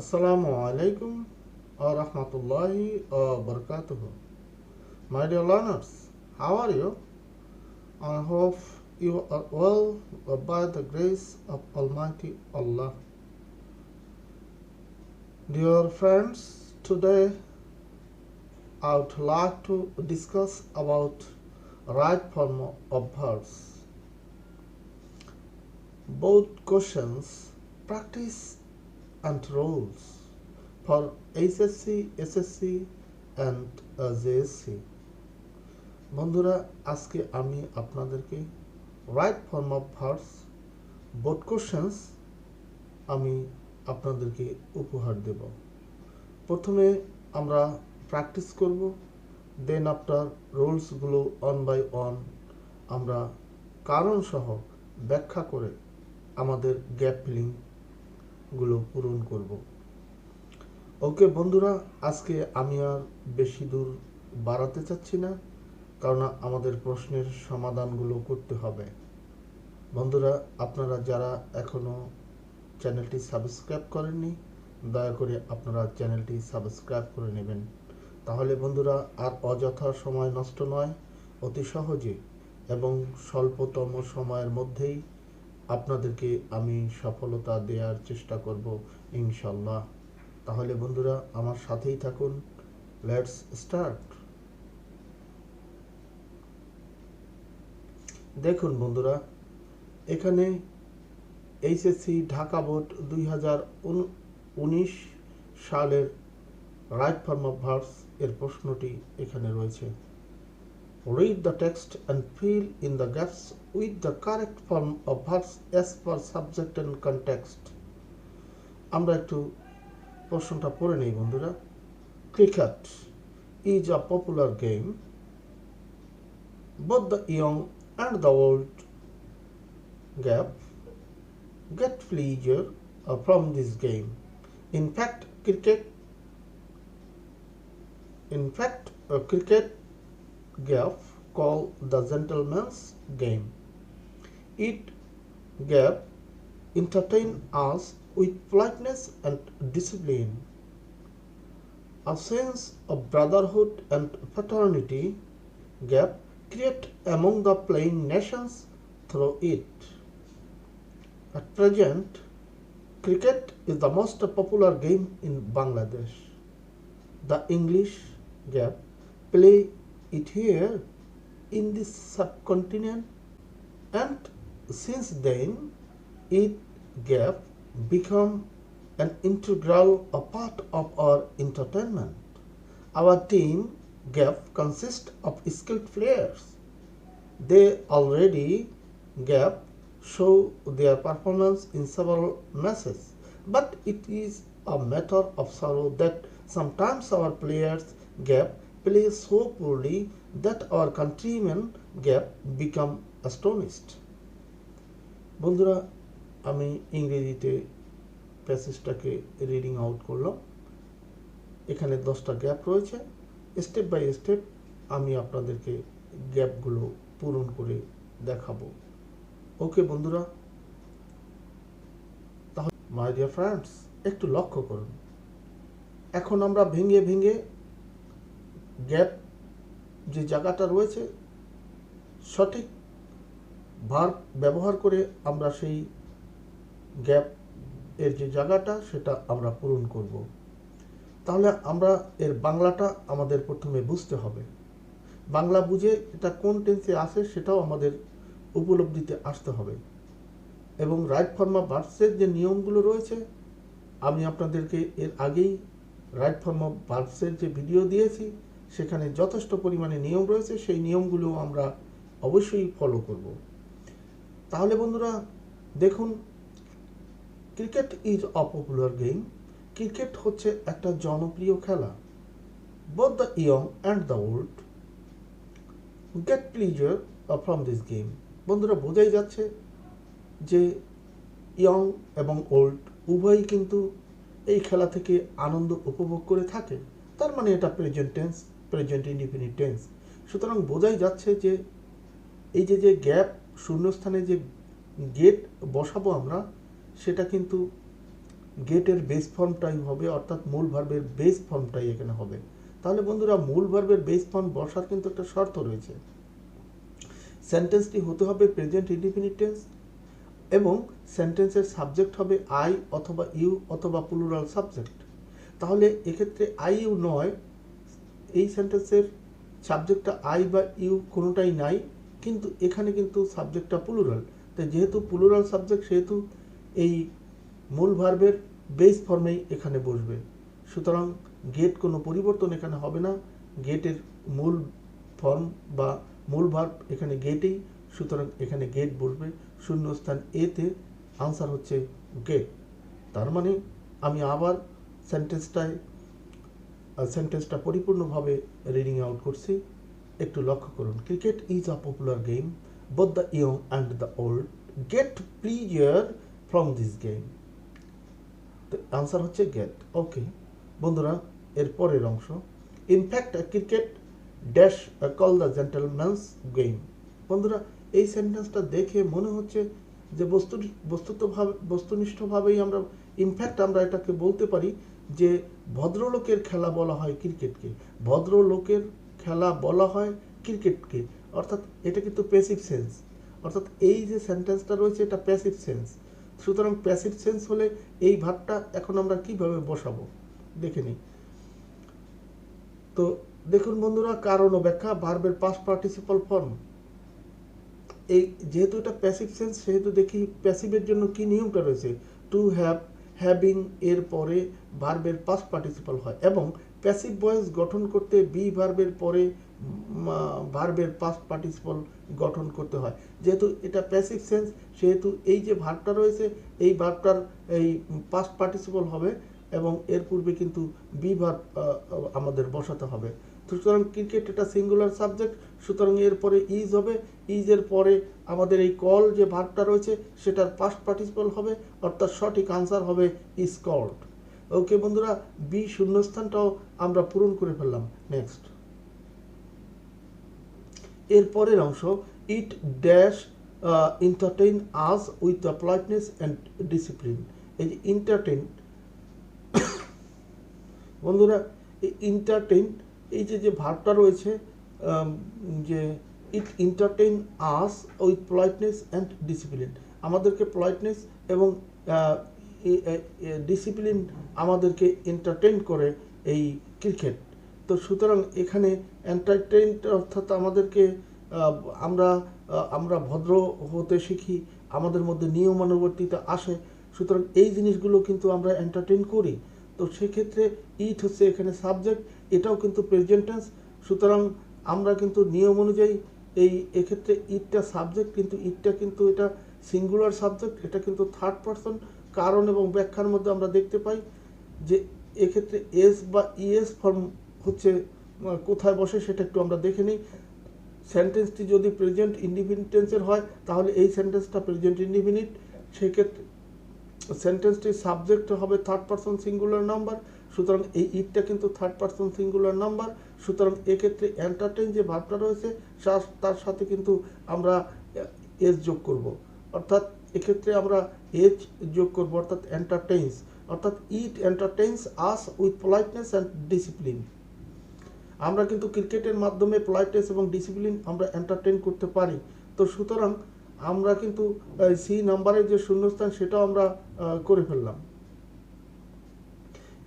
Assalamu alaikum wa rahmatullahi wa barakatuhu. My dear learners, how are you? I hope you are well by the grace of Almighty Allah. Dear friends, today I would like to discuss about right form of verbs. Both questions, practice and rules for HSC, SSC and JSC. বন্ধুরা, আজকে আমি আপনাদেরকে right form of verbs both questions আমি আপনাদেরকে উপহার দেব। প্রথমে আমরা প্র্যাকটিস করব, দেন আফটার রুলসগুলো অন বাই অন আমরা কারণ সহ ব্যাখ্যা করে আমাদের গ্যাপ ফিলিংগুলো পূরণ করব। ওকে বন্ধুরা, আজকে আমি আর বেশি দূর বাড়াতে চাচ্ছি না, কারণ আমাদের প্রশ্নের সমাধানগুলো করতে হবে। বন্ধুরা, আপনারা যারা এখনও চ্যানেলটি সাবস্ক্রাইব করেননি, দয়া করে আপনারা চ্যানেলটি সাবস্ক্রাইব করে নেবেন। তাহলে বন্ধুরা, আর অযথা সময় নষ্ট নয়, অতি সহজে এবং স্বল্পতম সময়ের মধ্যেই আপনাদেরকে আমি সফলতা দেওয়ার চেষ্টা করব ইনশাল্লাহ। তাহলে বন্ধুরা, আমার সাথেই থাকুন। Let's start. দেখুন বন্ধুরা, এখানে এইচএসসি ঢাকা বোর্ড 2019 সালের রাইট ফর্ম অফ ভার্বস এর প্রশ্নটি এখানে রয়েছে। Read the text and fill in the gaps with the correct form of verbs as per subject and context. আমরা একটু প্রশ্নটা পড়ে নেই বন্ধুরা। Cricket is a popular game. Both the young and the old get pleasure from this game. In fact, cricket gap called the gentleman's game. It gap entertain us with politeness and discipline. A sense of brotherhood and fraternity gap create among the playing nations through it. At present, cricket is the most popular game in Bangladesh. The English gap play it here in this subcontinent, and since then it gap become an integral part of our entertainment. Our team gap consists of skilled players. They already gap show their performance in several matches, but it is a matter of sorrow that sometimes our players gap play so poorly that our countrymen gap become astonished. বন্ধুরা, আমি ইংরেজিতে প্যাসেজটাকে reading out করলাম। এখানে 10টা gap রয়েছে। Step by step আমি আপনাদেরকে গ্যাপগুলো পূরণ করে দেখাবো। ওকে বন্ধুরা, তাহলে মাই ডিয়ার ফ্রেন্ডস, একটু লক্ষ্য করুন। এখন আমরা ভেঙে ভেঙে গ্যাপ যে জায়গাটা রয়েছে সঠিক ভার্ব ব্যবহার করে আমরা সেই গ্যাপ এর যে জায়গাটা সেটা আমরা পূরণ করব। তাহলে আমরা এর বাংলাটা আমাদের প্রথমে বুঝতে হবে। বাংলা বুঝে এটা কোন টেন্সে আসে সেটাও আমাদের উপলব্ধিতে আসতে হবে। এবং রাইট ফর্ম অফ ভার্বসের যে নিয়মগুলো রয়েছে, আমি আপনাদেরকে এর আগেই রাইট ফর্ম অফ ভার্বসের যে ভিডিও দিয়েছি, সেখানে যথেষ্ট পরিমাণে নিয়ম রয়েছে। সেই নিয়মগুলো আমরা অবশ্যই ফলো করব। তাহলে বন্ধুরা দেখুন, cricket is a popular game. Cricket হচ্ছে একটা জনপ্রিয় খেলা। Both the young and the old get pleasure from this game. বন্ধুরা, বোঝাই যাচ্ছে যে ইয়ং এবং ওল্ড উভয়ই কিন্তু এই খেলা থেকে আনন্দ উপভোগ করে থাকে। তার মানে এটা present tense, present indefinite tense. সুতরাং বোঝাই যাচ্ছে যে এই যে গ্যাপ শূন্যস্থানে যে গেট বসাবো আমরা, সেটা কিন্তু গেটের বেস ফর্মটাই হবে, অর্থাৎ মূল ভার্বের বেস ফর্মটাই এখানে হবে। তাহলে বন্ধুরা মূল ভার্বের বেস ফর্ম বসার কিন্তু একটা শর্ত রয়েছে, সেন্টেন্সটি হতে হবে প্রেজেন্ট ইনডিফিনিট টেন্স এবং সেন্টেন্সের সাবজেক্ট হবে আই অথবা ইউ অথবা প্লুরাল সাবজেক্ট। তাহলে এক্ষেত্রে আই ইউ নয়, এই সেন্টেন্সের সাবজেক্টটা আই বা ইউ কোনোটাই নাই, কিন্তু এখানে কিন্তু সাবজেক্টটা প্লুরাল। তাই যেহেতু প্লুরাল সাবজেক্ট সেহেতু এই মূল ভার্বের বেস ফর্মেই এখানে বসবে। সুতরাং গেট কোনো পরিবর্তন এখানে হবে না, গেটের মূল ফর্ম বা মূল ভার্ব এখানে গেটেই, সুতরাং এখানে গেট বসবে। শূন্যস্থান এতে আনসার হচ্ছে গেট। তার মানে আমি আবার সেন্টেন্সটা পরিপূর্ণভাবে রিডিং আউট করছি, একটু লক্ষ্য করুন। Cricket is a popular game, both the young and the old get pleasure from this game. তো আনসার হচ্ছে গেট। ওকে বন্ধুরা, এর পরের অংশ, in fact cricket dash call the gentleman's game. বন্ধুরা এই সেন্টেন্সটা দেখে মনে হচ্ছে যে বস্তুনিষ্ঠভাবেই আমরা ইনফ্যাক্ট আমরা এটাকে বলতে পারি যে ভদ্রলোকের খেলা বলা হয় ক্রিকেটকে, ভদ্রলোকের খেলা বলা হয় ক্রিকেটকে, অর্থাৎ এটা কিন্তু প্যাসিভ সেন্স, অর্থাৎ এই যে সেন্টেন্সটা রয়েছে এটা প্যাসিভ সেন্স। সুতরাং প্যাসিভ সেন্স হলে এই ভার্বটা এখন আমরা কিভাবে বসাবো দেখে নিই। তো দেখুন বন্ধুরা, কারণ ও ব্যাখ্যা, ভার্বের পাস্ট পার্টিসিপাল ফর্ম। এই যেহেতু এটা প্যাসিভ সেন্স সেহেতু দেখি প্যাসিভের জন্য কি নিয়মটা রয়েছে, টু হ্যাভ, হ্যাভিং এর পরে ভার্বের পাস্ট পার্টিসিপাল হয় এবং প্যাসিভ ভয়েস গঠন করতে বি ভার্বের পরে ভার্বের পাস্ট পার্টিসিপাল গঠন করতে হয়। যেহেতু এটা প্যাসিভ সেন্স সেহেতু এই যে ভার্বটা রয়েছে এই ভার্বটার এই পাস্ট পার্টিসিপাল হবে এবং এর পূর্বে কিন্তু বি ভার্ব আমাদের বসাতে হবে। সুতরাং ক্রিকেট এটা সিঙ্গুলার সাবজেক্ট, সুতরাং এর পরে ইজ হবে, ইজের পরে আমাদের এই কল যে ভার্বটা রয়েছে সেটার পাস্ট পার্টিসিপাল হবে, অর্থাৎ সঠিক আনসার হবে ইজ কল্ড। ওকে বন্ধুরা, বি শূন্যস্থানটাও আমরা পূরণ করে ফেললাম। নেক্সট এর পরের অংশ, it dash entertain us with the পলাইটনেস and discipline. এই যে এন্টারটেইন বন্ধুরা, এই এন্টারটেইন এই যে ভার্বটা রয়েছে যে it entertain us with politeness and discipline, আমাদেরকে পলাইটনেস এবং ডিসিপ্লিন আমাদেরকে এন্টারটেইন করে এই ক্রিকেট। তো সুতরাং এখানে এন্টারটেইন অর্থাৎ আমাদেরকে আমরা ভদ্র হতে শিখি, আমাদের মধ্যে নিয়মানুবর্তিতা আসে, সুতরাং এই জিনিসগুলো কিন্তু আমরা এন্টারটেইন করি। তো সেক্ষেত্রে ইট হচ্ছে এখানে সাবজেক্ট, এটাও কিন্তু প্রেজেন্ট টেন্স, সুতরাং আমরা কিন্তু নিয়ম অনুযায়ী এক্ষেত্রে ইটটা সাবজেক্ট, কিন্তু ইটটা কিন্তু এটা সিঙ্গুলার সাবজেক্ট, এটা কিন্তু থার্ড পারসন। কারণ এবং ব্যাখ্যার মধ্যে আমরা দেখতে পাই যে এক্ষেত্রে এস বা ইএস ফর্ম হচ্ছে কোথায় বসে সেটা একটু আমরা দেখে নিই। সেন্টেন্সটি যদি প্রেজেন্ট ইনডিফিনিট টেন্সের হয় তাহলে এই সেন্টেন্সটা প্রেজেন্ট ইনডিফিনিট, সেক্ষেত্রে সেন্টেন্সটির সাবজেক্ট হবে থার্ড পারসন সিঙ্গুলার নাম্বার, সুতরাং এই ইটটা কিন্তু থার্ড পারসন সিঙ্গুলার নাম্বার। সুতরাং এক্ষেত্রে এন্টারটেইন যে ভার্বটা রয়েছে তার সাথে কিন্তু আমরা এস যোগ করব, অর্থাৎ এক্ষেত্রে আমরা এজ যোগ করব, অর্থাৎ এন্টারটেইনস, অর্থাৎ it entertains us with politeness and discipline. আমরা কিন্তু ক্রিকেটের মাধ্যমে পলাইটনেস এবং ডিসিপ্লিন আমরা এন্টারটেইন করতে পারি। তো সুতরাং আমরা কিন্তু সি নাম্বারের যে শূন্যস্থান সেটাও আমরা করে ফেললাম।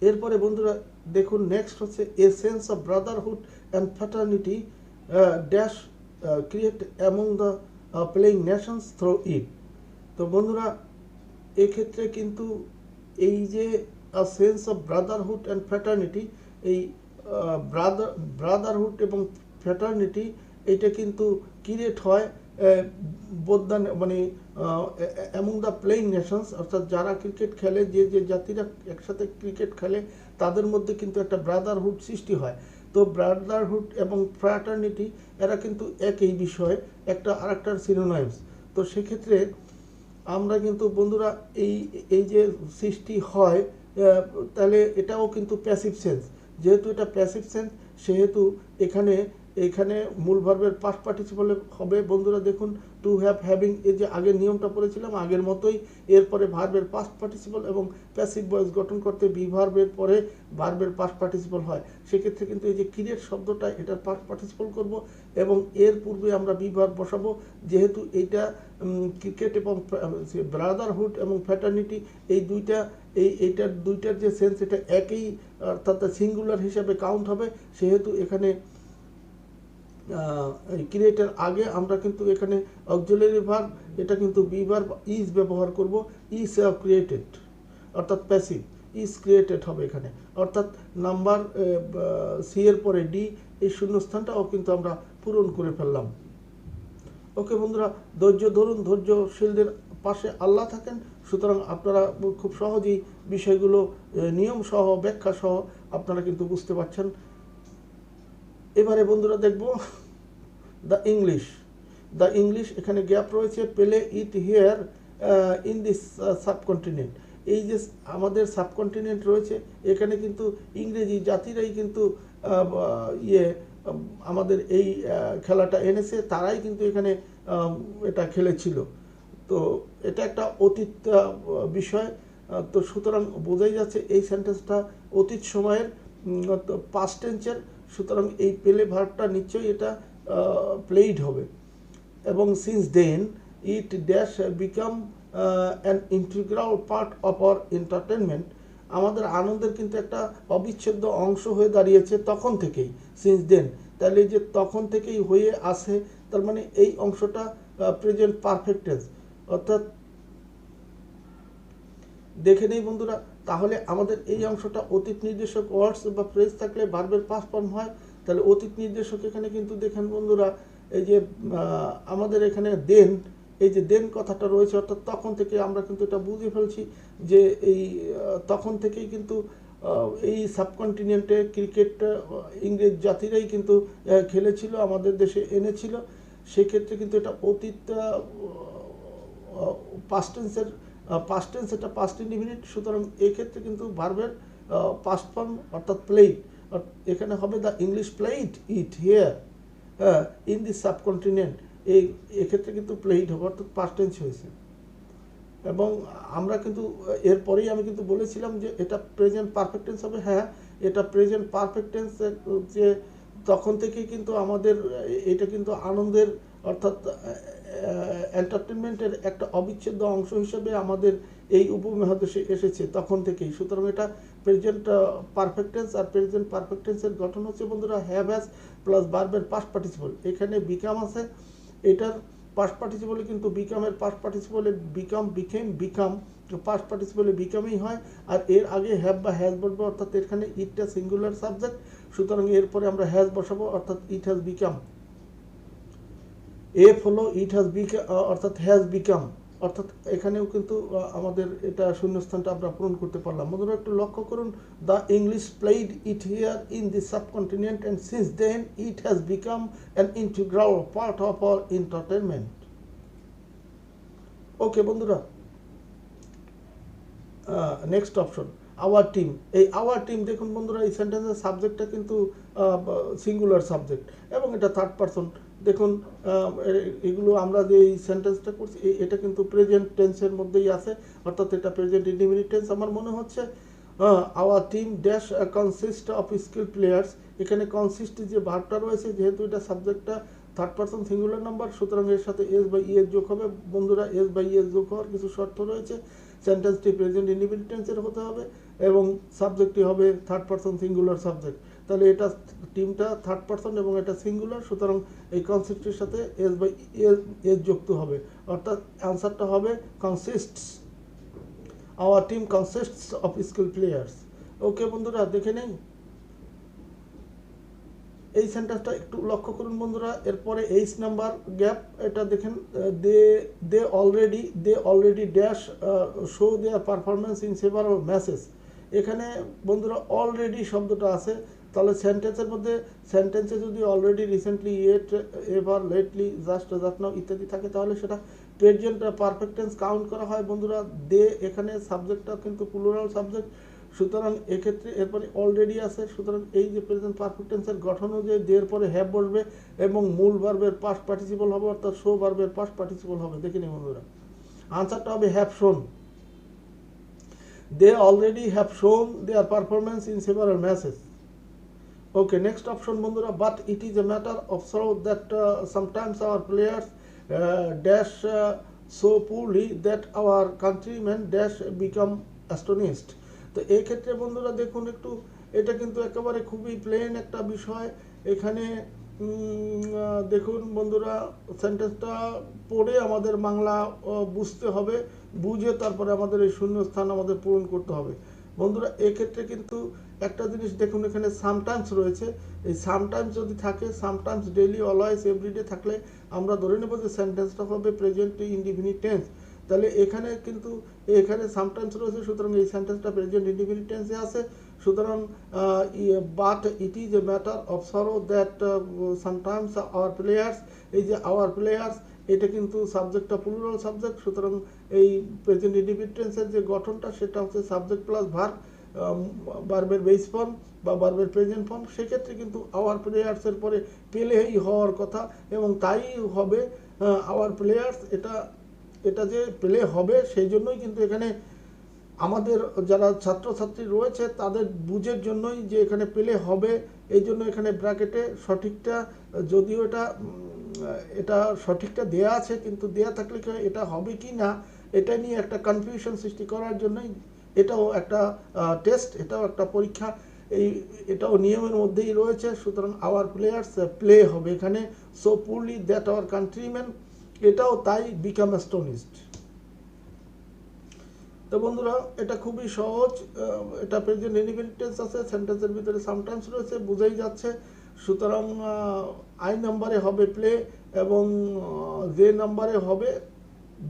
এরপরে বন্ধুরা দেখুন নেক্সট হচ্ছে a sense of Brotherhood and fraternity dash create among the playing Nations through it. তো বন্ধুরা এক্ষেত্রে কিন্তু এই যে sense of Brotherhood and fraternity, এই ব্রাদারহুড এবং ফ্র্যাটার্নিটি এটা কিন্তু ক্রিয়েট হয় মানে অ্যামং দ্য প্লেইং নেশনস, অর্থাৎ যারা ক্রিকেট খেলে, যে জাতিরা একসাথে ক্রিকেট খেলে তাদের মধ্যে কিন্তু একটা ব্রাদারহুড সৃষ্টি হয়। তো ব্রাদারহুড এবং ফ্র্যাটার্নিটি এরা কিন্তু একই বিষয়, একটা আরেকটার সিনোনাইমস। তো সেক্ষেত্রে আমরা কিন্তু বন্ধুরা এই যে সৃষ্টি হয় তাহলে এটাও কিন্তু প্যাসিভ সেন্স, যেহেতু এটা প্যাসিভ সেন্স সেহেতু এখানে এখানে মূল ভার্বের পাস্ট পার্টিসিপল হবে বন্ধুরা। দেখুন টু হ্যাভ, হ্যাভিং, এই যে আগের নিয়মটা পড়েছিলাম আগের মতোই। এরপরে ভার্বের পাস্ট পার্টিসিপল এবং প্যাসিভ ভয়েস গঠন করতে বি ভার্বের পরে ভার্বের পাস্ট পার্টিসিপল হয়। সেক্ষেত্রে কিন্তু এই যে ক্রিয়েট শব্দটা এটার পাস্ট পার্টিসিপল করব এবং এর পূর্বে আমরা বি ভার্ব বসাবো। যেহেতু এইটা ক্রিকেট এবং ব্রাদারহুড এবং ফ্র্যাটার্নিটি এই এইটার যে সেন্স এটা একই, অর্থাৎ সিঙ্গুলার হিসাবে কাউন্ট হবে। সেহেতু এখানে ক্রিয়েটের আগে আমরা কিন্তু এখানে অক্সিলারি ভার্ব, এটা কিন্তু বি ভার্ব ইজ ব্যবহার করব। ইজ ক্রিয়েটেড অর্থাৎ প্যাসিভ, ইজ ক্রিয়েটেড হবে এখানে। অর্থাৎ নাম্বার সি এর পরে ডি, এই শূন্যস্থানটাও কিন্তু আমরা পূরণ করে ফেললাম। ওকে বন্ধুরা, ধৈর্য ধরুন, ধৈর্যশীলদের পাশে আল্লাহ থাকেন। সুতরাং আপনারা খুব সহজেই বিষয়গুলো নিয়ম সহ ব্যাখ্যা সহ আপনারা কিন্তু বুঝতে পারছেন। এবারে বন্ধুরা দেখব দ্য ইংলিশ। এখানে গ্যাপ রয়েছে, পেলে ইট হিয়ার ইন দিস সাবকন্টিনেন্ট। এই যে আমাদের সাবকন্টিনেন্ট রয়েছে এখানে কিন্তু ইংরেজি জাতিরাই কিন্তু আমাদের এই খেলাটা এনেছে, তারাই কিন্তু এখানে এটা খেলেছিল। তো এটা একটা অতীত বিষয়। তো সুতরাং বোঝাই যাচ্ছে এই সেন্টেন্সটা অতীত সময়ের পাস্ট টেন্সের। সুতরাং এই পেলে ভার্বটা নিশ্চয়ই এটা প্লেইড হবে। এবং since then it dash become an integral part of our entertainment. আমাদের আনন্দের কিন্তু একটা অবিচ্ছেদ্য অংশ হয়ে দাঁড়িয়েছে তখন থেকেই। সিন্স দেন, তাহলে যে তখন থেকেই হয়ে আসে, তার মানে এই অংশটা প্রেজেন্ট পারফেক্ট টেন্স। অর্থাৎ দেখে নেই বন্ধুরা, তাহলে আমাদের এই অংশটা অতীত নির্দেশক ওয়ার্ডস বা ফ্রেজ থাকলে ভার্বের পাস্ট ফর্ম হয়। তাহলে অতীত নির্দেশক এখানে কিন্তু দেখেন বন্ধুরা, এই যে আমাদের এখানে দেন, এই যে দেন কথাটা রয়েছে, অর্থাৎ তখন থেকে আমরা কিন্তু এটা বুঝে ফেলছি যে এই তখন থেকেই কিন্তু এই সাবকন্টিনেন্টে ক্রিকেট ইংরেজ জাতিরাই কিন্তু খেলেছিল, আমাদের দেশে এনেছিল। সেক্ষেত্রে কিন্তু এটা অতীত পাস্ট টেন্সের পাস্ট টেন্স, এটা পাস্ট ইনডিফিনিট। সুতরাং এক্ষেত্রে কিন্তু ভার্বের পাস্ট ফর্ম অর্থাৎ প্লেইড এখানে হবে the English played it here in the subcontinent. এক্ষেত্রে কিন্তু প্লেইড হবে অর্থাৎ পাস্ট টেন্স হয়েছে। এবং আমরা কিন্তু এরপরেই আমি কিন্তু বলেছিলাম যে এটা প্রেজেন্ট পারফেক্ট টেন্স হবে। হ্যাঁ, এটা প্রেজেন্ট পারফেক্ট টেন্স, যে তখন থেকেই কিন্তু আমাদের এটা কিন্তু আনন্দের অর্থাৎ এন্টারটেনমেন্টের একটা অবিচ্ছেদ্য অংশ হিসেবে আমাদের এই উপমহাদেশে এসেছে তখন থেকেই। সুতরাং এটা প্রেজেন্ট পারফেক্ট টেন্স। আর প্রেজেন্ট পারফেক্ট টেন্সের গঠন হচ্ছে বন্ধুরা হ্যাভ হ্যাজ প্লাস ভার্বের পাস্ট পার্টিসিপল। এখানে বিকাম আছে, এটার পাস্ট পার্টিসিপলে কিন্তু বিকামের পাস্ট পার্টিসিপলে বিকাম, বিকেম, বিকাম, পাস্ট পার্টিসিপলে বিকামই হয়। আর এর আগে হ্যাভ বা হ্যাজ বলবো, অর্থাৎ এখানে ইটটা সিঙ্গুলার সাবজেক্ট। সুতরাং এরপরে আমরা হ্যাজ বসাবো, অর্থাৎ ইট হ্যাজ বিকাম। এফ হলো ইট হ্যাজ বিকাম অর্থাৎ হ্যাজ বিকাম, অর্থাৎ এখানেও কিন্তু আমাদের এটা শূন্যস্থানটা আমরা পূরণ করতে পারলাম। বন্ধুরা একটু লক্ষ্য করুন, the English played it here in the subcontinent and since then it has become an integral part of our entertainment. Okay বন্ধুরা, নেক্সট অপশন আওয়ার টিম। এই আওয়ার টিম দেখুন বন্ধুরা, এই সেন্টেন্সের সাবজেক্টটা কিন্তু সিঙ্গুলার সাবজেক্ট এবং এটা থার্ড পারসন। দেখুন এগুলো আমরা যে এই সেন্টেন্সটা করছি এটা কিন্তু প্রেজেন্ট টেন্সের মধ্যেই আছে, অর্থাৎ এটা প্রেজেন্ট ইনডিফিনিট টেন্স। আমার মনে হচ্ছে our team dash consist of skill players. এখানে কনসিস্ট যে ভার্বটা রয়েছে, যেহেতু এটা সাবজেক্টটা থার্ড পারসন সিঙ্গুলার নাম্বার, সুতরাং এর সাথে এস বাই ইএস যোগ হবে। বন্ধুরা এস বাই ইএস যোগ হওয়ার কিছু শর্ত রয়েছে। সেন্টেন্সটি প্রেজেন্ট ইনডিফিনিট টেন্সের হতে হবে এবং সাবজেক্টটি হবে থার্ড পারসন সিঙ্গুলার সাবজেক্ট। তাহলে এটা টিমটা থার্ড পারসন এবং এটা সিঙ্গুলার, সুতরাং এই কনসেপ্টের সাথে এস বাই এস যুক্ত হবে, অর্থাৎ অ্যান্সারটা হবে consists. Our team consists of skill players. Okay বন্ধুরা, দেখে নেই এই সেন্টেন্সটা একটু লক্ষ্য করুন বন্ধুরা। এরপরে এইচ নাম্বার গ্যাপ, এটা দেখেন they already dash show their performance in several matches. এখানে বন্ধুরা অলরেডি শব্দটা আছে, তাহলে সেন্টেন্সের মধ্যে সেন্টেন্সে যদি already, recently, yet, ever, lately, just now ইত্যাদি থাকে তাহলে সেটা প্রেজেন্ট পারফেক্ট টেন্স কাউন্ট করা হয় বন্ধুরা। দে এখানে সাবজেক্টটা কিন্তু প্লুরাল সাবজেক্ট, সুতরাং এক্ষেত্রে এরপরে অলরেডি আছে, সুতরাং এই যে প্রেজেন্ট পারফেক্ট টেন্সের গঠন অনুযায়ী দের পরে হ্যাভ বসবে এবং মূল ভার্বের পাস্ট পার্টিসিপল হবে, অর্থাৎ শো ভার্বের পাস্ট পার্টিসিপল হবে। দেখে নিন বন্ধুরা, আনসারটা হবে হ্যাভ শোন। They already have shown their performance in several matches. Okay, next option বন্ধুরা, but it is a matter of sorrow that sometimes our players dash so poorly that our countrymen dash become astonished. তো এই ক্ষেত্রে বন্ধুরা দেখুন একটু, এটা কিন্তু একেবারে খুবই প্লেন একটা বিষয়। এখানে দেখুন বন্ধুরা, সেন্টেন্সটা পড়ে আমাদের বাংলা বুঝতে হবে, বুঝে তারপরে আমাদের এই শূন্যস্থান আমাদের পূরণ করতে হবে। বন্ধুরা এক্ষেত্রে কিন্তু একটা জিনিস দেখুন, এখানে সামটাইমস রয়েছে। এই সামটাইমস যদি থাকে, সামটাইমস, ডেইলি, অলওয়েজ, এভরিডে থাকলে আমরা ধরে নেব যে সেন্টেন্সটা হবে প্রেজেন্ট ইনডিফিনিট টেন্স। তাহলে এখানে কিন্তু এখানে সামটাইমস রয়েছে, সুতরাং এই সেন্টেন্সটা প্রেজেন্ট ইনডিফিনিট টেন্সে আছে। সুতরাং but it is a matter of sorrow that sometimes our players, এই যে আওয়ার প্লেয়ার্স, এটা কিন্তু সাবজেক্টটা প্লুরাল সাবজেক্ট। সুতরাং এই প্রেজেন্ট ইনডিফিনিট টেন্সের যে গঠনটা সেটা হচ্ছে সাবজেক্ট প্লাস ভার্ব, ভার্বের বেস ফর্ম বা ভার্বের প্রেজেন্ট ফর্ম। সেক্ষেত্রে কিন্তু আওয়ার প্লেয়ার্সের পরে পেলেই হওয়ার কথা এবং তাই হবে আওয়ার প্লেয়ার্স। এটা যে প্লে হবে সেই জন্যই কিন্তু এখানে আমাদের যারা ছাত্রছাত্রী রয়েছে তাদের বুঝের জন্যই যে এখানে প্লে হবে, এই জন্য এখানে ব্র্যাকেটে সঠিকটা, যদিও এটা সঠিকটা দেয়া আছে, কিন্তু দেয়া থাকলে এটা হবে কি না এটা নিয়ে একটা কনফিউশন সৃষ্টি করার জন্যই এটাও একটা টেস্ট, এটাও একটা পরীক্ষা, এটাও নিয়মের মধ্যেই রয়েছে। সুতরাং আওয়ার প্লেয়ার্স প্লে হবে এখানে, সো পুরলি দ্যাট আওয়ার কান্ট্রিম্যান, এটাও তাই বিকাম অ্যাস্টনিশড। তো বন্ধুরা এটা খুবই সহজ, এটা প্রেজেন্ট ইনডিফিনিট টেন্স আছে, সেন্টেন্সের ভিতরে সামটাইমস রয়েছে, বুঝাই যাচ্ছে। সুতরাং আই নাম্বারে হবে প্লে এবং যে নাম্বারে হবে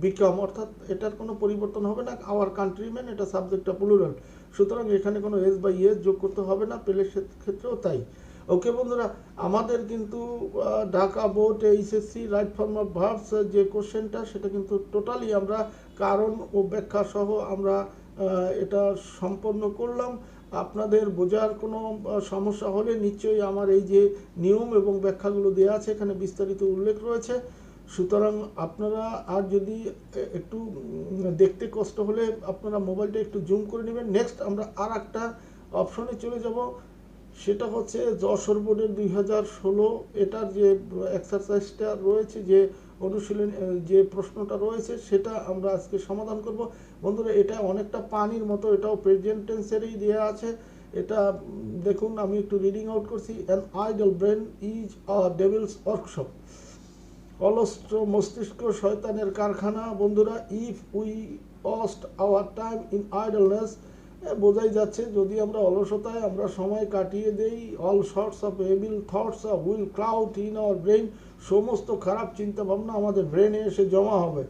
বিকাম, অর্থাৎ এটার কোনো পরিবর্তন হবে না। আওয়ার কান্ট্রিম্যান, এটা সাবজেক্টটা প্লুরাল, সুতরাং এখানে কোনো এস বা ইএস যোগ করতে হবে না, প্লের ক্ষেত্রেও তাই। ওকে বন্ধুরা, আমাদের কিন্তু Dhaka board HSC right form of verbs যে কোশ্চেনটা, সেটা কিন্তু টোটালি আমরা কারণ ও ব্যাখ্যা সহ আমরা এটা সম্পন্ন করলাম। আপনাদের বোঝার কোনো সমস্যা হলে নিশ্চয়ই আমার এই যে নিয়ম এবং ব্যাখ্যাগুলো দেওয়া আছে এখানে বিস্তারিত উল্লেখ রয়েছে। সুতরাং আপনারা আর যদি একটু দেখতে কষ্ট হলে আপনারা মোবাইলটা একটু জুম করে নেবেন। নেক্সট আমরা আর একটা অপশনে চলে যাব, সেটা হচ্ছে যশোর বোর্ডের 2016 এটার যে এক্সারসাইজটা রয়েছে, যে অনুশীলন যে প্রশ্নটা রয়েছে সেটা আমরা আজকে সমাধান করব। বন্ধুরা এটা অনেকটা পানির মতো, এটাও প্রেজেন্ট টেন্সেরই দেওয়া আছে। এটা দেখুন আমি একটু রিডিং আউট করছি। An idle brain is a devil's workshop, অলস মস্তিষ্ক শয়তানের কারখানা। বন্ধুরা if we waste our time in idleness, বোঝাই যাচ্ছে যদি আমরা অলসতায় আমরা সময় কাটিয়ে দেই, all sorts of evil thoughts will crowd in our brain, সমস্ত খারাপ চিন্তা ভাবনা আমাদের ব্রেনে এসে জমা হবে।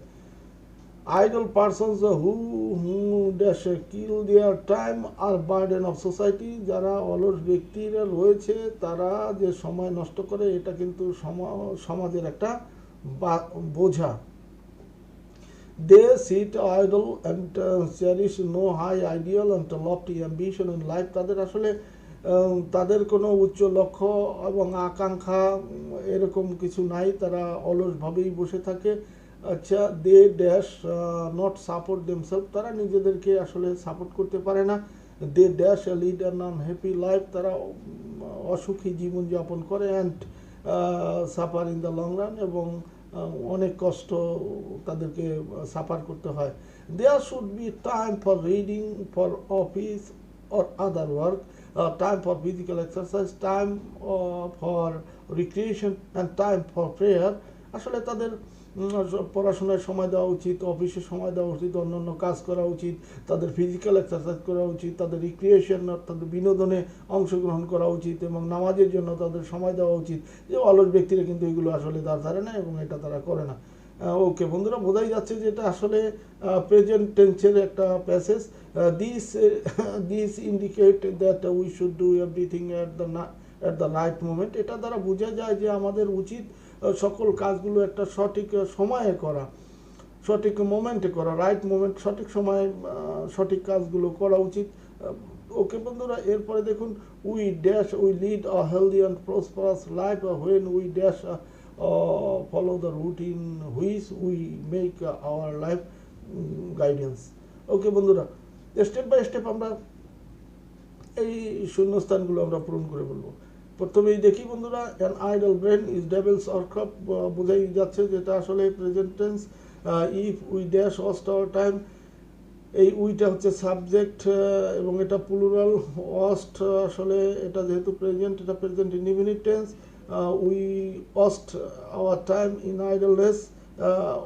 Idle persons who dash kill their time are burden of society, যারা অলস ব্যক্তিরা রয়েছে তারা যে সময় নষ্ট করে এটা কিন্তু সমাজের একটা বোঝা। They sit idle and cherish no high ideal and lofty ambition in life. তাদের আসলে তাদের কোনো উচ্চ লক্ষ্য এবং আকাঙ্ক্ষা এরকম কিছু নাই, তারা অলসভাবেই বসে থাকে। আচ্ছা, they dash not support themselves, তারা নিজেদেরকে আসলে সাপোর্ট করতে পারে না। They dash lead an unhappy life, তারা অসুখী জীবনযাপন করে। And suffer in the long run, এবং অনেক কষ্ট তাদেরকে সাফার করতে হয়। There should be time for reading, for office or other work, time for physical exercise, time for recreation and time for prayer. আসলে তাদের পড়াশোনায় সময় দেওয়া উচিত, অফিসে সময় দেওয়া উচিত, অন্যান্য কাজ করা উচিত, তাদের ফিজিক্যাল এক্সারসাইজ করা উচিত, তাদের রিক্রিয়েশন অর্থাৎ বিনোদনে অংশগ্রহণ করা উচিত এবং নামাজের জন্য তাদের সময় দেওয়া উচিত। যে অলস ব্যক্তিরা কিন্তু এগুলো আসলে ধারে না এবং এটা তারা করে না। ওকে বন্ধুরা, বোঝাই যাচ্ছে যে এটা আসলে প্রেজেন্ট টেন্সের একটা passage. This indicate that we should do everything at the right moment, এটা দ্বারা বোঝা যায় যে আমাদের উচিত সকল কাজগুলো একটা সঠিক সময়ে করা, সঠিক মোমেন্টে করা, রাইট মোমেন্ট, সঠিক সময়ে সঠিক কাজগুলো করা উচিত। ওকে বন্ধুরা, এরপরে দেখুন we lead a healthy and prosperous life when we dash follow the routine which we make our life guidance. Okay বন্ধুরা, স্টেপ বাই স্টেপ আমরা এই শূন্যস্থানগুলো আমরা পূরণ করে বলবো। প্রথমেই দেখি বন্ধুরা, an idle brain is devil's workshop, বোঝাই যাচ্ছে যেটা আসলে present tense. If we dash waste our time, এই উইটা হচ্ছে সাবজেক্ট এবং এটা প্লুরাল। ওয়াস্ট আসলে এটা যেহেতু প্রেজেন্ট, এটা present indefinite tense. We waste our time in idleness,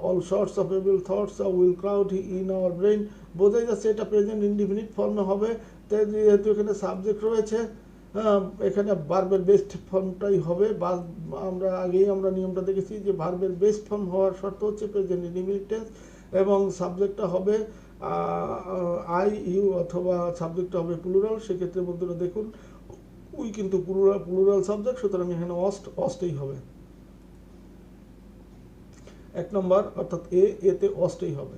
all sorts of evil thoughts will crowd in our brain, বোঝাই যাচ্ছে এটা প্রেজেন্ট ইনডিফিনিট ফর্মে হবে। তাই যেহেতু এখানে সাবজেক্ট রয়েছে, এখানে ভার্বের বেস্ট ফর্মটাই হবে। আমরা নিয়মটা দেখেছি যে ভার্বের বেস্ট ফর্ম হওয়ার শর্ত হচ্ছে প্রেজেন্ট ইনডিফিনিট টেন্স, এবং সাবজেক্টটা হবে আই ইউ, অথবা সাবজেক্টটা হবে প্লুরাল। সেক্ষেত্রে বন্ধুরা দেখুন, উই কিন্তু প্লুরাল সাবজেক্ট, সুতরাং এখানে অস্টেই হবে। 1 নম্বর অর্থাৎ এতে অস্টেই হবে।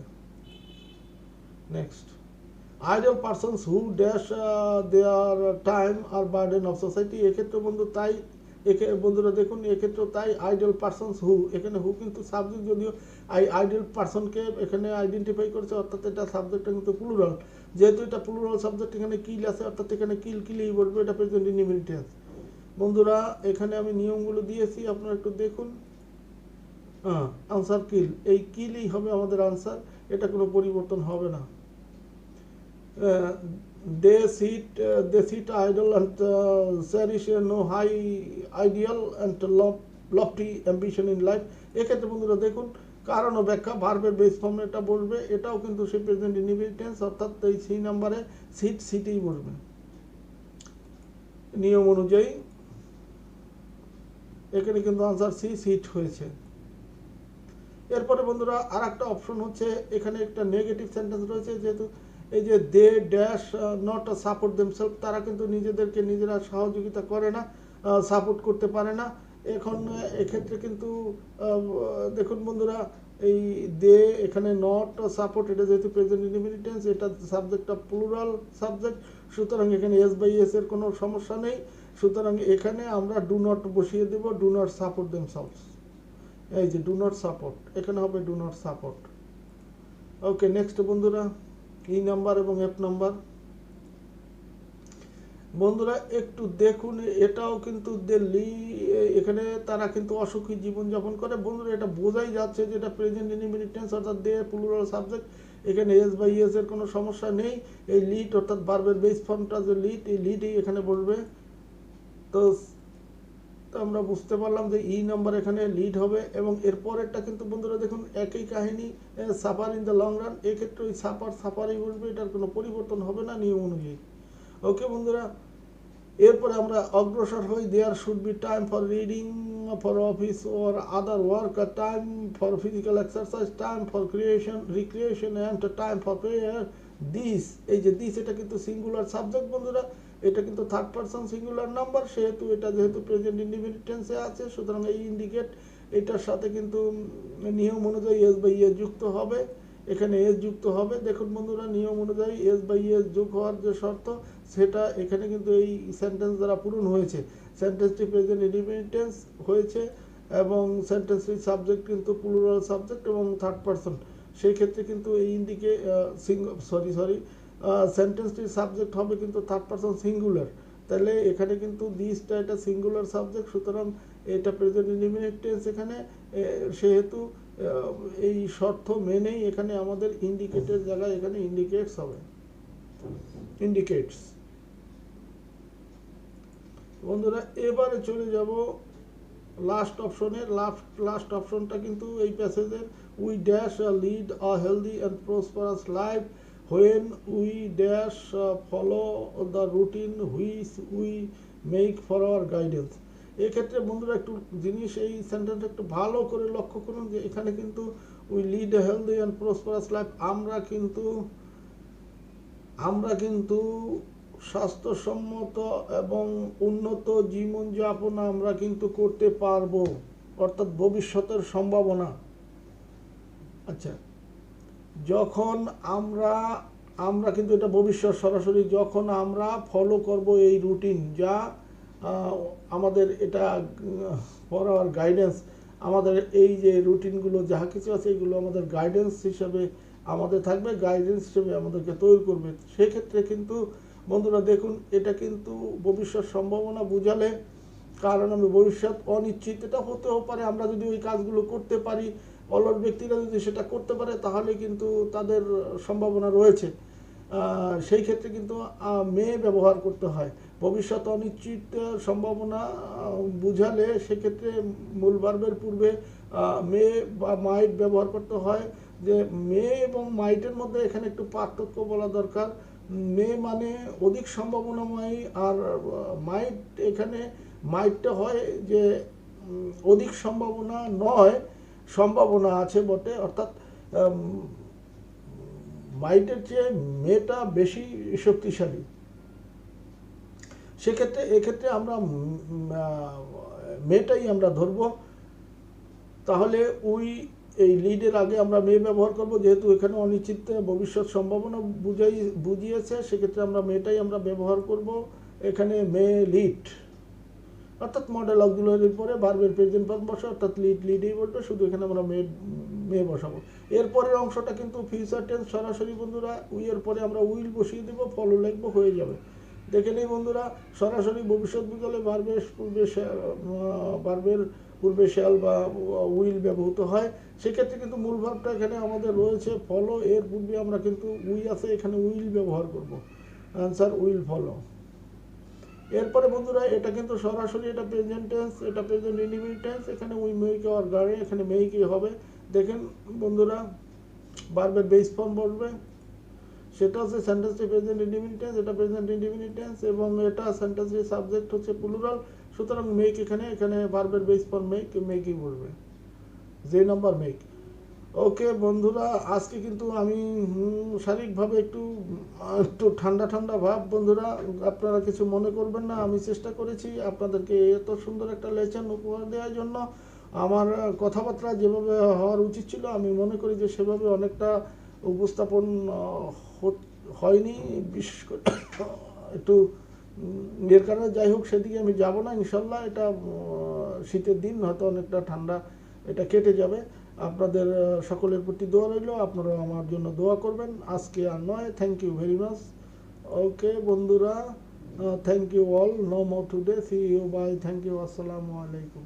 Next, idle persons who dash their time are burden of society, এক্ষেত্রে বন্ধুরা দেখুন, এক্ষেত্রেও তাই। আইডল পারসনস হু, এখানে হু কিন্তু সাবজেক্ট, যদিও আইডল পারসনকে এখানে আইডেন্টিফাই করেছে, অর্থাৎ এটা সাবজেক্টটা কিন্তু প্লুরাল। যেহেতু এটা প্লুরাল সাবজেক্ট, এখানে কিল আছে, অর্থাৎ এখানে কিলেই বলবে, এটা প্রেজেন্ট ইনডিফিনিট টেন্স। বন্ধুরা এখানে আমি নিয়মগুলো দিয়েছি, আপনারা একটু দেখুন। আনসার কিল, এই কিলই হবে আমাদের আনসার, এটা কোনো পরিবর্তন হবে না। they sit idle and cherish no high ideal and lofty ambition in life। এক্ষেত্রে বন্ধুরা দেখুন, কারণ ও ব্যাখ্যা ভার্বের বেস ফর্মে এটা বলবে, এটাও কিন্তু সে প্রেজেন্ট ইনডিফিনিট টেন্স, অর্থাৎ এই সি নাম্বারে সিটেই বলবে নিয়ম অনুযায়ী। এখানে কিন্তু আনসার সি, সিট হয়েছে। এরপরে বন্ধুরা আর একটা অপশন হচ্ছে, এখানে একটা নেগেটিভ সেন্টেন্স রয়েছে, যেহেতু এই যে they dash not support themselves, তারা কিন্তু নিজেদেরকে নিজেরা সহযোগিতা করে না, সাপোর্ট করতে পারে না। এখন এক্ষেত্রে কিন্তু দেখুন বন্ধুরা, এই দে এখানে নট সাপোর্ট, এটা যেহেতু প্রেজেন্ট ইনডিফিনিট টেন্স, এটা সাবজেক্টটা প্লুরাল সাবজেক্ট, সুতরাং এখানে এস বাই এস এর কোনো সমস্যা নেই। সুতরাং এখানে আমরা ডু নট বসিয়ে দেব, ডু নট সাপোর্ট দেমসেলফস। এই যে ডু নট সাপোর্ট, এখানে হবে do not support. Okay, next বন্ধুরা, ই নাম্বার এবং এফ নাম্বার। বন্ধুরা একটু দেখুন, এটাও কিন্তু এখানে তারা কিন্তু অসুখী জীবনযাপন করে। বন্ধুরা এটা বোঝাই যাচ্ছে যে এটা প্রেজেন্ট ইনডিফিনিট টেন্স, অর্থাৎ দে প্লুরাল সাবজেক্ট, এখানে এস বাই এস এর কোনো সমস্যা নেই। এই লিড অর্থাৎ ভার্বের বেস ফর্মটা যে লিড, এই লিডই এখানে বলবে। তো আমরা বুঝতে পারলাম যে ই নাম্বার এখানে লিড হবে, এবং এরপরেরটা কিন্তু বন্ধুরা দেখুন একই কাহিনী, suffer in the long run, এক্ষেত্রে ওই সাফারই বলবে, এটার কোনো পরিবর্তন হবে না নিয়ম অনুযায়ী। ওকে বন্ধুরা, এরপরে আমরা অগ্রসর হই। There should be time for reading, for office or other work, time for physical exercise, time for recreation and time for prayer. This, এই যে দিস, এটা কিন্তু সিঙ্গুলার সাবজেক্ট বন্ধুরা, এটা কিন্তু থার্ড পারসন সিঙ্গুলার নাম্বার, সেহেতু এটা যেহেতু প্রেজেন্ট ইনডিফিনিট টেন্সে আছে, সুতরাং এই ইন্ডিকেট এটার সাথে কিন্তু নিয়ম অনুযায়ী এস বাই এস যুক্ত হবে, এখানে এস যুক্ত হবে। দেখুন বন্ধুরা, নিয়ম অনুযায়ী এস বাই এস যোগ হওয়ার যে শর্ত, সেটা এখানে কিন্তু এই সেন্টেন্স দ্বারা পূরণ হয়েছে। সেন্টেন্সটি প্রেজেন্ট ইনডিফিনিট টেন্স হয়েছে, এবং সেন্টেন্সটির সাবজেক্ট কিন্তু প্লুরাল সাবজেক্ট এবং থার্ড পারসন। সেই ক্ষেত্রে কিন্তু এই সেন্টেন্সটির সাবজেক্ট হবে কিন্তু থার্ড পারসন সিঙ্গুলার। তাহলে এখানে কিন্তু দিসটা এটা সিঙ্গুলার সাবজেক্ট, সুতরাং এটা প্রেজেন্ট ইনডিফিনিট টেন্স এখানে, সেহেতু এই শর্ত মেনেই এখানে আমাদের ইন্ডিকেটের জায়গায় এখানে ইন্ডিকেটস হবে, ইন্ডিকেটস। বন্ধুরা এবারে চলে যাব লাস্ট অপশনে। লাস্ট অপশনটা কিন্তু এই প্যাসেজের, we dash lead a healthy and prosperous life when we dash follow the routine which we make for our guidance। এক্ষেত্রে বন্ধুরা একটু জিনিস, এই সেন্টেন্সটা একটু ভালো করে লক্ষ্য করুন যে এখানে কিন্তু we lead a healthy and prosperous life, আমরা কিন্তু স্বাস্থ্যসম্মত এবং উন্নত জীবনযাপন আমরা কিন্তু করতে পারবো, অর্থাৎ ভবিষ্যতের সম্ভাবনা। আচ্ছা, যখন আমরা আমরা কিন্তু এটা ভবিষ্যৎ সরাসরি যখন আমরা ফলো করব এই রুটিন যা আমাদের এটা ফর আওয়ার গাইডেন্স, আমাদের এই যে রুটিনগুলো যাহা কিছু আছে এগুলো আমাদের গাইডেন্স হিসাবে আমাদের থাকবে, গাইডেন্স হিসেবে আমাদেরকে তৈরি করবে। সেক্ষেত্রে কিন্তু বন্ধুরা দেখুন, এটা কিন্তু ভবিষ্যৎ সম্ভাবনা বুঝালে, কারণ আমি ভবিষ্যৎ অনিশ্চিত, এটা হতেও পারে। আমরা যদি ওই কাজগুলো করতে পারি, অলস ব্যক্তিরা যদি সেটা করতে পারে তাহলে কিন্তু তাদের সম্ভাবনা রয়েছে। সেই ক্ষেত্রে কিন্তু মে ব্যবহার করতে হয়। ভবিষ্যৎ অনিশ্চিত সম্ভাবনা বুঝালে সেক্ষেত্রে মূল ভার্বের পূর্বে মে বা মাইট ব্যবহার করতে হয়। যে মে এবং মাইটের মধ্যে এখানে একটু পার্থক্য বলা দরকার। মে মানে অধিক সম্ভাবনাময়, আর মাইট এখানে মাইটটা হয় যে অধিক সম্ভাবনা নয়, সম্ভাবনা আছে বটে, অর্থাৎ মাইটের চেয়ে মেটা বেশি শক্তিশালী। সেক্ষেত্রে এক্ষেত্রে আমরা মেটাই আমরা ধরব। তাহলে উই এই লিডের আগে আমরা মে ব্যবহার করব, যেহেতু এখানে অনিশ্চিত ভবিষ্যৎ সম্ভাবনা বুঝিয়েছে, সেক্ষেত্রে আমরা মেটাই আমরা ব্যবহার করব। এখানে মে লিড, অর্থাৎ মডেল অক্সিলারির পরে ভার্বের প্রেজেন্ট ফর্ম বসে, অর্থাৎ লিডই বলবে, শুধু এখানে আমরা মে বসাবো। এরপরের অংশটা কিন্তু ফিউচার টেন্স সরাসরি বন্ধুরা, উইয়ের পরে আমরা উইল বসিয়ে দেবো, ফলো লিখবো, হয়ে যাবে। দেখে নেই বন্ধুরা, সরাসরি ভবিষ্যৎ বুঝালে ভার্বের পূর্বে শ্যাল বা উইল ব্যবহৃত হয়। সেক্ষেত্রে কিন্তু মূল ভার্বটা এখানে আমাদের রয়েছে ফলো, এর পূর্বে আমরা কিন্তু উই আছে, এখানে উইল ব্যবহার করব। Answer will follow. এরপরে বন্ধুরা এটা কিন্তু সরাসরি এটা প্রেজেন্ট টেন্স, এটা প্রেজেন্ট ইনডিফিনিট টেন্স, এখানে উই মেইকে আর গাড়ি, এখানে মেইকে হবে। দেখেন বন্ধুরা, ভার্বের বেস ফর্ম বলবে, সেটা হচ্ছে সেন্টেন্সটি প্রেজেন্ট ইনডিফিনিট টেন্স, এটা প্রেজেন্ট ইনডিফিনিট টেন্স, এবং এটা সেন্টেন্সটির সাবজেক্ট হচ্ছে প্লুরাল। সুতরাং মেক এখানে ভার্বের বেস ফর্ম মেকই বলবে, যে নাম্বার মেক। ওকে বন্ধুরা, আজকে কিন্তু আমি শারীরিকভাবে একটু ঠান্ডা ঠান্ডা ভাব বন্ধুরা, আপনারা কিছু মনে করবেন না। আমি চেষ্টা করেছি আপনাদেরকে এত সুন্দর একটা লেসন উপহার দেওয়ার জন্য। আমার কথাবার্তা যেভাবে হওয়ার উচিত ছিল, আমি মনে করি যে সেভাবে অনেকটা উপস্থাপন হয়নি, বিশেষ করে একটু এর কারণে। যাই হোক, সেদিকে আমি যাব না ইনশাল্লাহ। এটা শীতের দিন, হয়তো অনেকটা ঠান্ডা, এটা কেটে যাবে। আপনাদের সকলের প্রতি দোয়া রইল, আপনারা আমার জন্য দোয়া করবেন। আজকে আর নয়, thank you very much. Okay বন্ধুরা, thank you all, no more today, see you, bye, thank you, আসসালামু আলাইকুম।